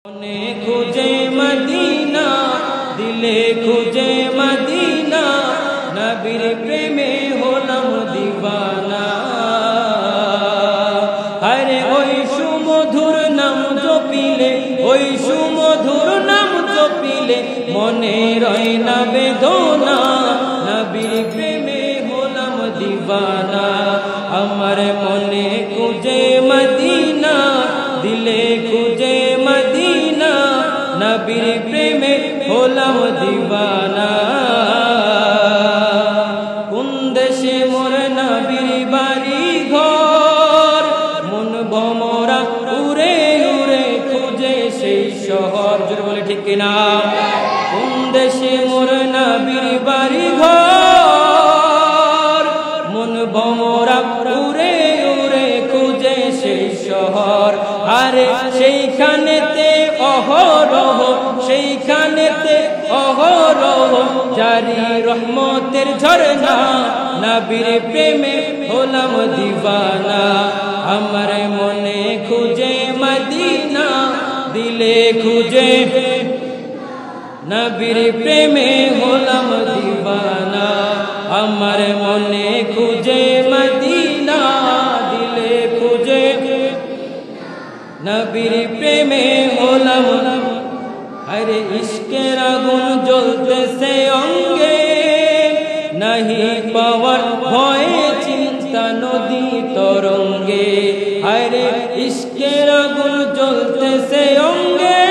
মনে খুঁজে মদিনা, দিলে খুঁজে মদিনা, নবীর প্রেমে হলাম দিওয়ানা। আরে ওই সুমধুর নাম জপিলে, ওই সুমধুর নাম জপিলে মনে রয় না বেদনা, নবীর প্রেমে হলাম দিওয়ানা। আমার মনে খুঁজে মদিনা, দিলে খুঁজে মদিনা, নবীর প্রেমে হলাম দিওয়ানা। কোন দেশে মোর নবীর বাড়ি ঘর, মন ভমরা উড়ে উড়ে খুঁজে সেই শহর। জোরে বলে ঠিক কিনা? কোন দেশে মোর নবীর বাড়ি ঘর, মন ভমরা উড়ে উড়ে খুঁজে সেই শহর। আরে সেইখানেতে অহরহ, সেইখানেতে অহরহ জারি রহমতের ঝরনা, নবীর প্রেমে হলাম দিওয়ানা। আমার মনে খুঁজে মদিনা, দিলে খুঁজে নবীর প্রেমে হলাম দিওয়ানা। আমার মনে খুঁজে মদিনা, দিলে খুঁজে নবীর প্রেমে হলাম। আরে ইশকের আগুন জ্বলতেছে অঙ্গে, নাহি পাওয়ার ভয়ে চিন্তা নদী তরঙ্গে। আরে ইশকের আগুন জ্বলতেছে অঙ্গে,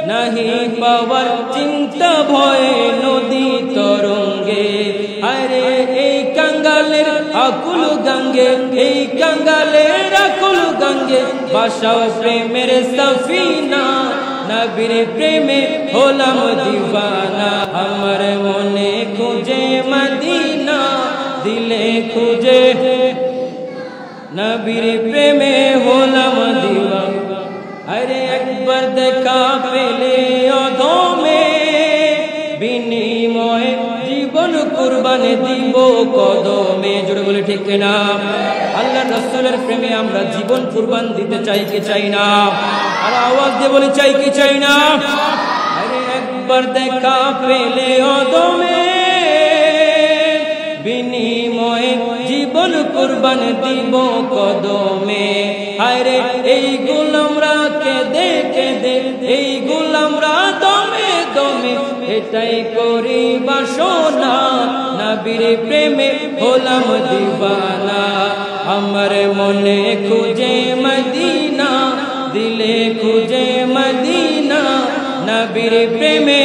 নাহি পাওয়ার চিন্তা ভয়ে নদী তরঙ্গে। আরে এই কাঙ্গালের আকুল গঙ্গে, এই কাঙ্গালের আকুল গঙ্গে বাসাও প্রেমের সফিনা, নবীর প্রেমে হলাম দিওয়ানা। আমার মনে খুঁজে মদিনা, দিলে খুঁজে নবীর প্রেমে হলাম দিওয়ানা। আরে একবার দেখা পেলে অধমে, বিনিময়ে জীবন কুরবান দিব কদমে। জোরে বলে ঠিক না? আল্লাহ রাসূলের প্রেমে আমরা জীবন কুরবান দিতে চাই কি চাই না? আর আওয়াজ দিয়ে বলে চাই কি চাই না? আরে একবার দেখা পেলে অধমে, বিনিময়ে জীবন কুরবান দিব কদমে। আরে এই গোলামরা কেঁদে কেঁদে, এই গোলামরা দমে দমে এটাই করি বাসনা, নবীর প্রেমে হলাম দিওয়ানা। আমার মনে খুঁজে মদিনা, দিলে খুঁজে মদিনা, নবীর প্রেমে